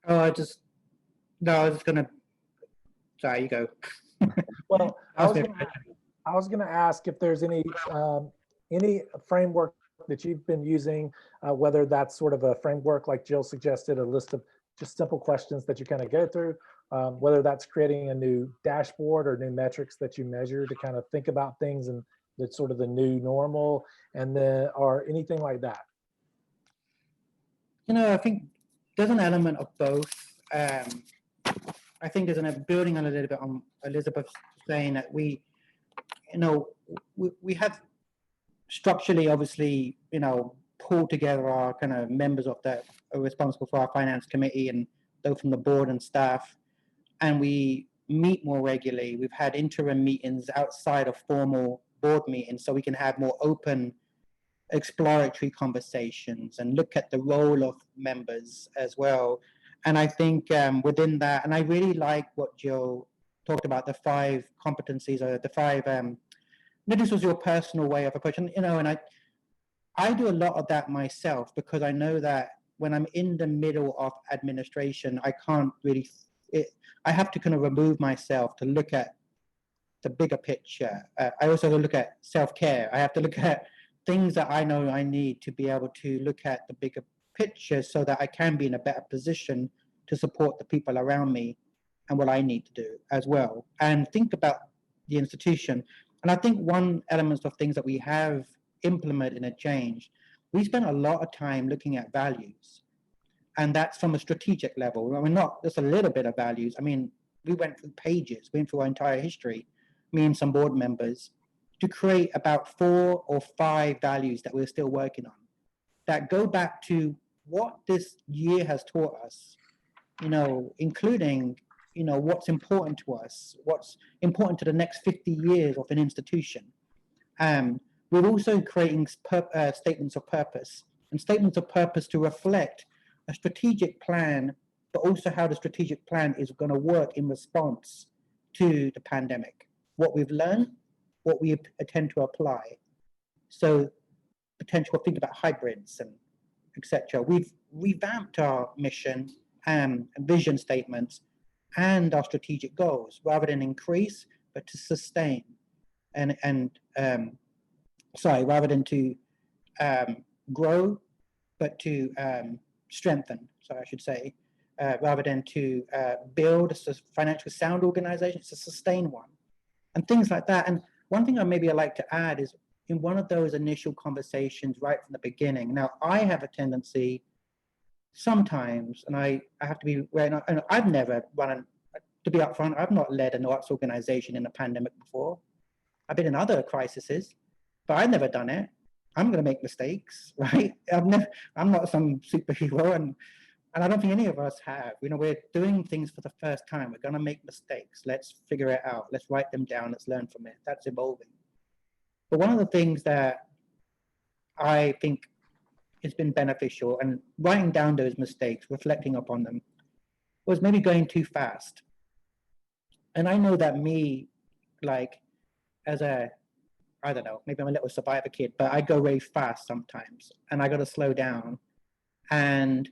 Oh, I was just gonna, sorry, you go. Well, I was gonna ask if there's any framework that you've been using, whether that's sort of a framework like Jill suggested, a list of just simple questions that you kind of go through, whether that's creating a new dashboard or new metrics that you measure to kind of think about things and that's sort of the new normal, and then, or anything like that. You know, I think there's an element of both. I think there's building on a little bit on Elizabeth saying that we have structurally, obviously, pulled together our kind of members of that are responsible for our finance committee and those from the board and staff, and we meet more regularly. We've had interim meetings outside of formal board meetings so we can have more open exploratory conversations and look at the role of members as well. And I think within that, and I really like what Jill talked about, the 5 competencies, or the 5, this was your personal way of approaching, and I do a lot of that myself, because I know that when I'm in the middle of administration, I can't really, I have to kind of remove myself to look at the bigger picture. I also look at self-care. I have to look at things that I know I need to be able to look at the bigger picture so that I can be in a better position to support the people around me and what I need to do as well, and think about the institution. And I think one element of things that we have implemented in a change, we spent a lot of time looking at values, and that's from a strategic level. I mean, not just a little bit of values. I mean, we went through pages, went through our entire history, me and some board members, to create about 4 or 5 values that we're still working on, that go back to what this year has taught us, including, what's important to us, what's important to the next 50 years of an institution. We're also creating statements of purpose, and statements of purpose to reflect a strategic plan, but also how the strategic plan is going to work in response to the pandemic, what we've learned, what we intend to apply. So potential think about hybrids and etc. We've revamped our mission and vision statements and our strategic goals, rather than increase, but to sustain, rather than to grow, but to strengthen. So I should say, rather than to build a financially sound organization, it's a sustain one, and things like that. And one thing I'd like to add is, in one of those initial conversations right from the beginning, now I have a tendency sometimes, and I have to be, and I've never run, to be upfront, I've not led an arts organization in a pandemic before. I've been in other crises, but I've never done it. I'm going to make mistakes, right? I'm not some superhero, and And I don't think any of us have. You know, we're doing things for the first time. We're going to make mistakes. Let's figure it out. Let's write them down. Let's learn from it. That's evolving. But one of the things that I think has been beneficial, and writing down those mistakes, reflecting upon them, was maybe going too fast. And I know that me, like, as a, I don't know, maybe I'm a little survivor kid, but I go very fast sometimes, and I got to slow down. And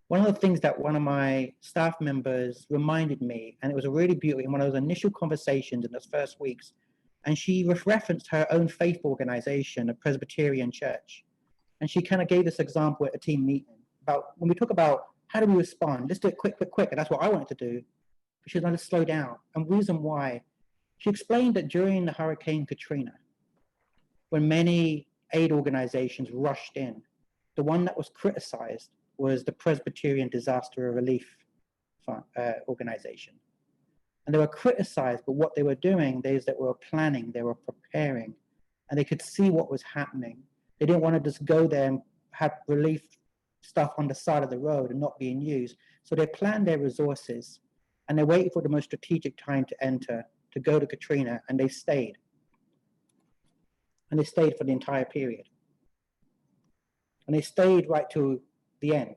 one of the things that one of my staff members reminded me, and it was a really beautiful, in one of those initial conversations in those first weeks, and she referenced her own faith organization, a Presbyterian church. And she kind of gave this example at a team meeting about when we talk about how do we respond, let's do it quick, quick, quick. And that's what I wanted to do. But she was going to slow down. And the reason why, she explained that during the Hurricane Katrina, when many aid organizations rushed in, the one that was criticized was the Presbyterian Disaster Relief Organization. And they were criticized, but what they were doing is that they were planning, they were preparing, and they could see what was happening. They didn't want to just go there and have relief stuff on the side of the road and not being used. So they planned their resources, and they waited for the most strategic time to enter, to go to Katrina, and they stayed. And they stayed for the entire period. And they stayed right to the end,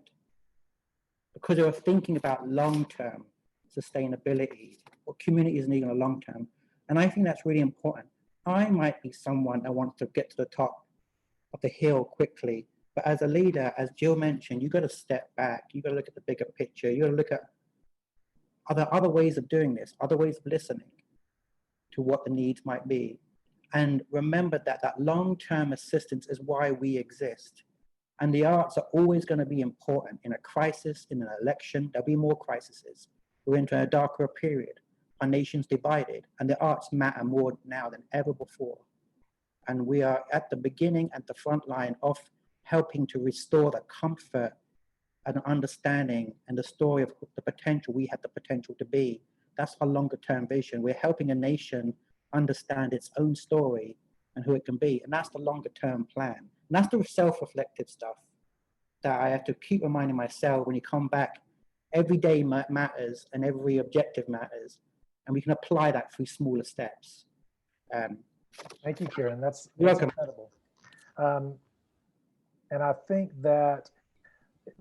because they were thinking about long-term sustainability, what communities need in the long term. And I think that's really important. I might be someone that wants to get to the top of the hill quickly, but as a leader, as Jill mentioned, you got to step back. You got to look at the bigger picture. You got to look at other ways of doing this, other ways of listening to what the needs might be. And remember that that long-term assistance is why we exist. And the arts are always going to be important in a crisis, in an election. There'll be more crises. We're into a darker period. Our nation's divided, and the arts matter more now than ever before. And we are at the beginning, at the front line of helping to restore the comfort and understanding and the story of the potential we have the potential to be. That's our longer term vision. We're helping a nation understand its own story and who it can be. And that's the longer term plan. And that's the self-reflective stuff that I have to keep reminding myself when you come back. Every day matters and every objective matters. And we can apply that through smaller steps. Thank you, Kiran. That's welcome. Incredible. And I think that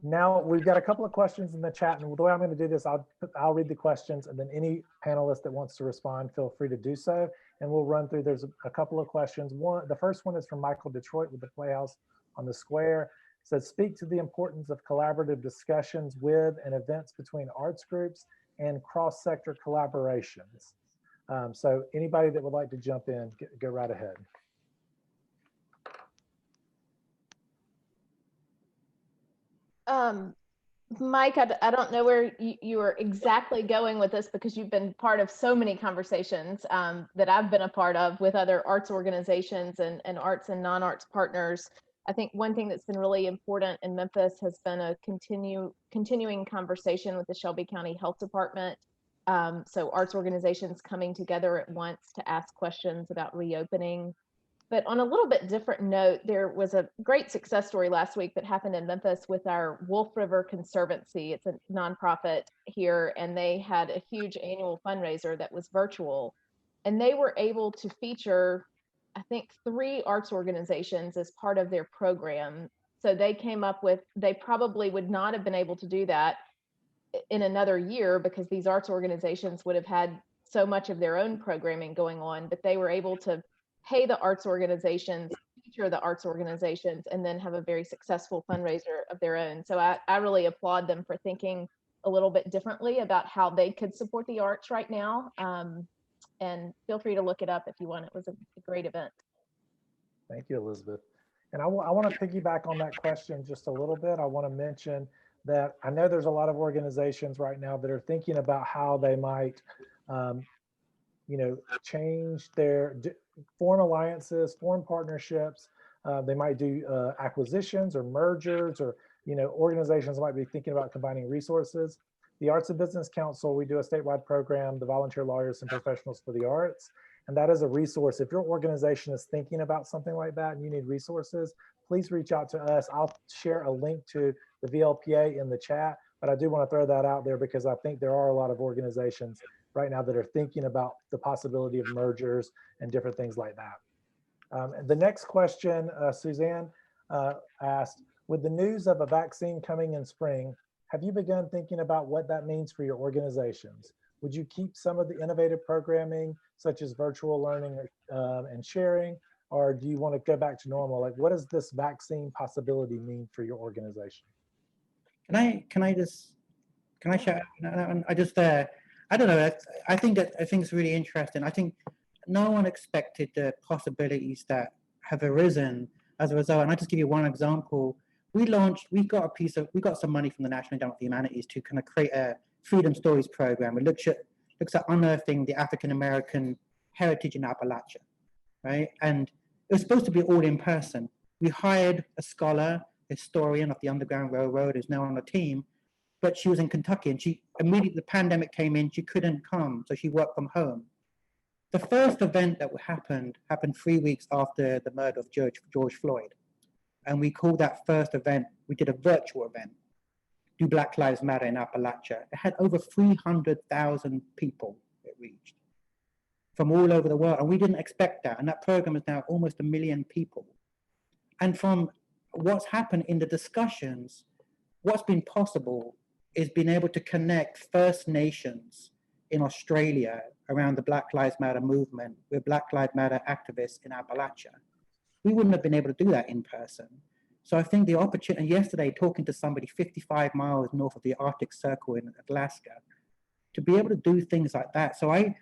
now we've got a couple of questions in the chat, and the way I'm going to do this, I'll read the questions, and then any panelist that wants to respond, feel free to do so. And we'll run through. There's a couple of questions. The first one is from Michael Detroit with the Playhouse on the Square. It says, speak to the importance of collaborative discussions with and events between arts groups and cross-sector collaborations. So anybody that would like to jump in, go right ahead. Mike, I don't know where you are exactly going with this, because you've been part of so many conversations that I've been a part of with other arts organizations and arts and non-arts partners. I think one thing that's been really important in Memphis has been a continuing conversation with the Shelby County Health Department. So arts organizations coming together at once to ask questions about reopening. But on a little bit different note, there was a great success story last week that happened in Memphis with our Wolf River Conservancy. It's a nonprofit here, and they had a huge annual fundraiser that was virtual. And they were able to feature, I think, 3 arts organizations as part of their program. So they came up with, they probably would not have been able to do that in another year, because these arts organizations would have had so much of their own programming going on, but they were able to pay the arts organizations, feature the arts organizations, and then have a very successful fundraiser of their own. So I really applaud them for thinking a little bit differently about how they could support the arts right now. And feel free to look it up if you want. It was a great event. Thank you, Elizabeth. And I want to piggyback on that question just a little bit. I want to mention that I know there's a lot of organizations right now that are thinking about how they might, change form alliances, form partnerships. They might do acquisitions or mergers, or, organizations might be thinking about combining resources. The Arts and Business Council, we do a statewide program, the Volunteer Lawyers and Professionals for the Arts. And that is a resource. If your organization is thinking about something like that and you need resources, please reach out to us. I'll share a link to the VLPA in the chat. but I do want to throw that out there because I think there are a lot of organizations right now that are thinking about the possibility of mergers and different things like that. The next question, Suzanne asked, with the news of a vaccine coming in spring, have you begun thinking about what that means for your organizations? Would you keep some of the innovative programming, such as virtual learning and sharing, or do you want to go back to normal? Like, what does this vaccine possibility mean for your organization? Can I share? I don't know. I think it's really interesting. I think no one expected the possibilities that have arisen as a result. And I'll just give you one example. We got some money from the National Endowment for Humanities to kind of create a Freedom Stories program. It looks at unearthing the African American heritage in Appalachia, right? And it was supposed to be all in person. We hired a scholar, historian of the Underground Railroad, who's now on the team, but she was in Kentucky, and she immediately, the pandemic came in, she couldn't come, so she worked from home. The first event that happened 3 weeks after the murder of George Floyd. And we called that first event, we did a virtual event, Do Black Lives Matter in Appalachia. It had over 300,000 people it reached from all over the world. And we didn't expect that. And that program is now almost 1 million people. And from what's happened in the discussions, what's been possible is being able to connect First Nations in Australia around the Black Lives Matter movement with Black Lives Matter activists in Appalachia. We wouldn't have been able to do that in person. So I think the opportunity, yesterday talking to somebody 55 miles north of the Arctic Circle in Alaska, to be able to do things like that. So I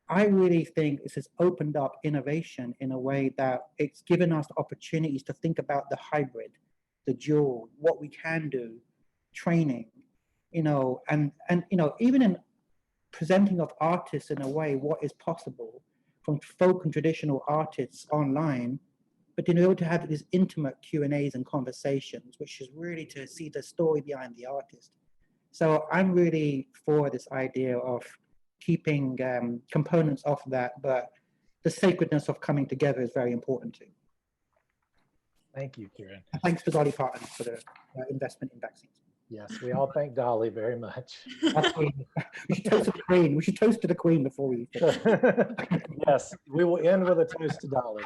really think this has opened up innovation in a way that it's given us opportunities to think about the hybrid, the dual, what we can do, training, and even in presenting of artists in a way, what is possible from folk and traditional artists online, but in order to have these intimate Q&As and conversations, which is really to see the story behind the artist. So I'm really for this idea of keeping components of that, but the sacredness of coming together is very important too. Thank you, Kiran. And thanks to Dolly Parton for the investment in vaccines. Yes, we all thank Dolly very much. Absolutely. We should toast to the Queen. We should toast to the Queen before we. Yes, we will end with a toast to Dolly.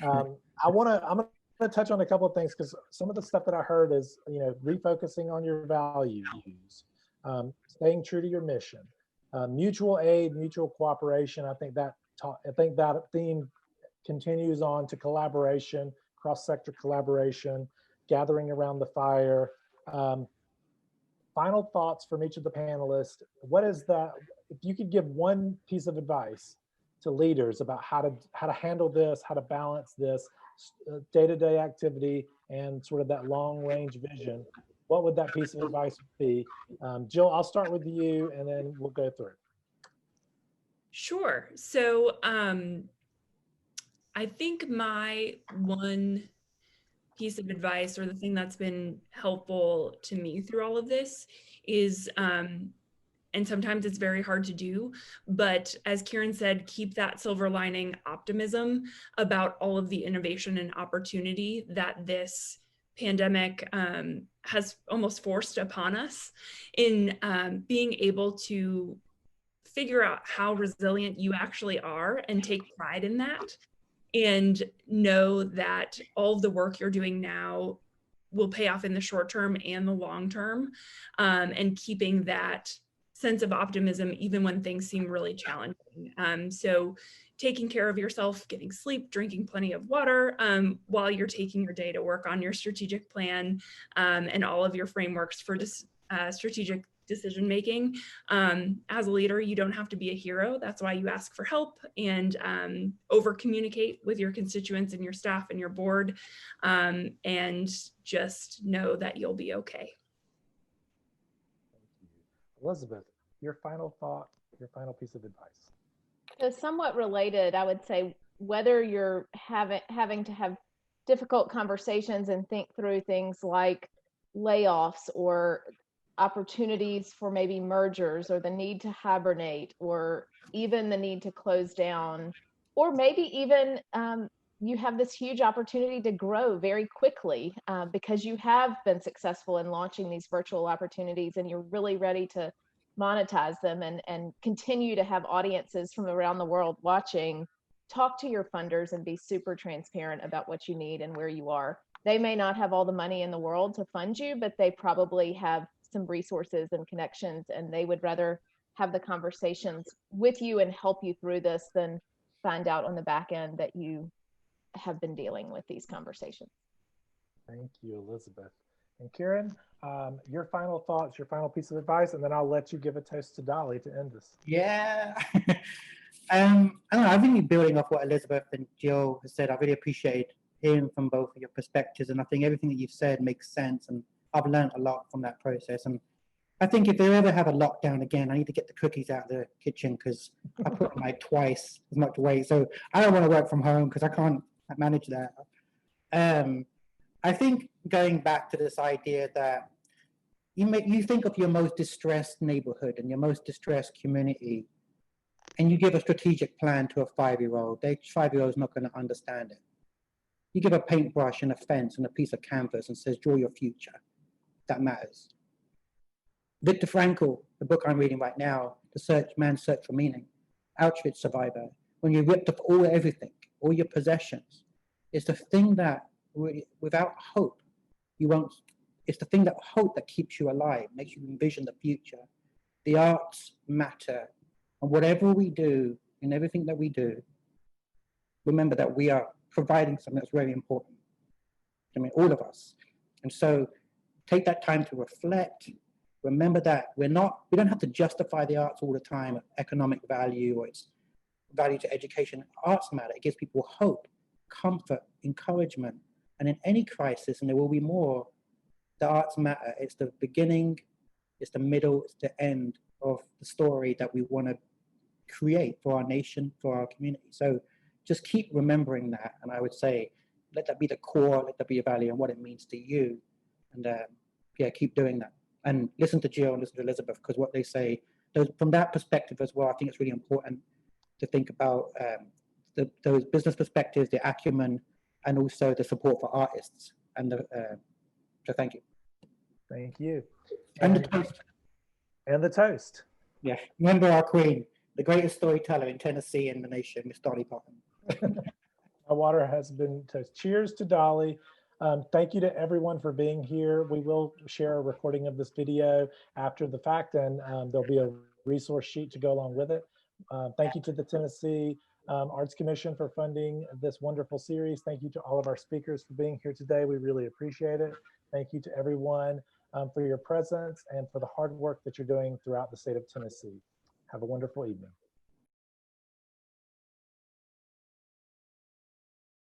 I'm gonna touch on a couple of things because some of the stuff that I heard is, refocusing on your values, staying true to your mission, mutual aid, mutual cooperation. I think that theme continues on to collaboration, cross-sector collaboration, gathering around the fire. Final thoughts from each of the panelists. What is that? If you could give one piece of advice to leaders about how to handle this, how to balance this day-to-day activity and sort of that long-range vision, what would that piece of advice be? Jill, I'll start with you, and then we'll go through. Sure. So I think my one piece of advice, or the thing that's been helpful to me through all of this, is, and sometimes it's very hard to do, but as Kiran said, keep that silver lining optimism about all of the innovation and opportunity that this pandemic has almost forced upon us, in being able to figure out how resilient you actually are and take pride in that, and know that all of the work you're doing now will pay off in the short term and the long term, and keeping that sense of optimism even when things seem really challenging. So taking care of yourself, getting sleep, drinking plenty of water while you're taking your day to work on your strategic plan and all of your frameworks for strategic decision making. As a leader, you don't have to be a hero. That's why you ask for help and over communicate with your constituents and your staff and your board, and just know that you'll be okay. Elizabeth, your final thought, your final piece of advice. So somewhat related, I would say, whether you're having to have difficult conversations and think through things like layoffs or opportunities for maybe mergers, or the need to hibernate, or even the need to close down, or maybe even you have this huge opportunity to grow very quickly because you have been successful in launching these virtual opportunities and you're really ready to monetize them and continue to have audiences from around the world watching. Talk to your funders and be super transparent about what you need and where you are. They may not have all the money in the world to fund you, but they probably have some resources and connections, and they would rather have the conversations with you and help you through this than find out on the back end that you have been dealing with these conversations. Thank you, Elizabeth. And Kiran, your final thoughts, your final piece of advice, and then I'll let you give a toast to Dolly to end this. Yeah. I don't know, I've been building off what Elizabeth and Jill has said. I really appreciate hearing from both of your perspectives, and I think everything that you've said makes sense, and I've learned a lot from that process. And I think if they ever have a lockdown again, I need to get the cookies out of the kitchen because I put on like twice as much weight. So I don't want to work from home because I can't manage that. I think going back to this idea that you think of your most distressed neighborhood and your most distressed community, and you give a strategic plan to a 5-year-old, the 5-year-old is not going to understand it. You give a paintbrush and a fence and a piece of canvas and says, draw your future. That matters. Viktor Frankl, the book I'm reading right now, Man's Search for Meaning, Auschwitz survivor, when you ripped up everything, all your possessions, it's the thing that, without hope, you won't, it's the thing that hope that keeps you alive, makes you envision the future. The arts matter. And whatever we do, in everything that we do, remember that we are providing something that's very important. I mean, all of us. And so take that time to reflect. Remember that we don't have to justify the arts all the time, economic value or its value to education. Arts matter. It gives people hope, comfort, encouragement. And in any crisis, and there will be more, the arts matter. It's the beginning, it's the middle, it's the end of the story that we want to create for our nation, for our community. So just keep remembering that. And I would say, let that be the core, let that be a value and what it means to you. And yeah, keep doing that. And listen to Jill and listen to Elizabeth, because what they say, from that perspective as well, I think it's really important to think about those business perspectives, the acumen, and also the support for artists. And so thank you. Thank you. And the toast. And the toast. Yeah, remember our queen, the greatest storyteller in Tennessee and the nation, Miss Dolly Parton. My water has been toast. Cheers to Dolly. Thank you to everyone for being here. We will share a recording of this video after the fact, and there'll be a resource sheet to go along with it. Thank you to the Tennessee Arts Commission for funding this wonderful series. Thank you to all of our speakers for being here today. We really appreciate it. Thank you to everyone for your presence and for the hard work that you're doing throughout the state of Tennessee. Have a wonderful evening.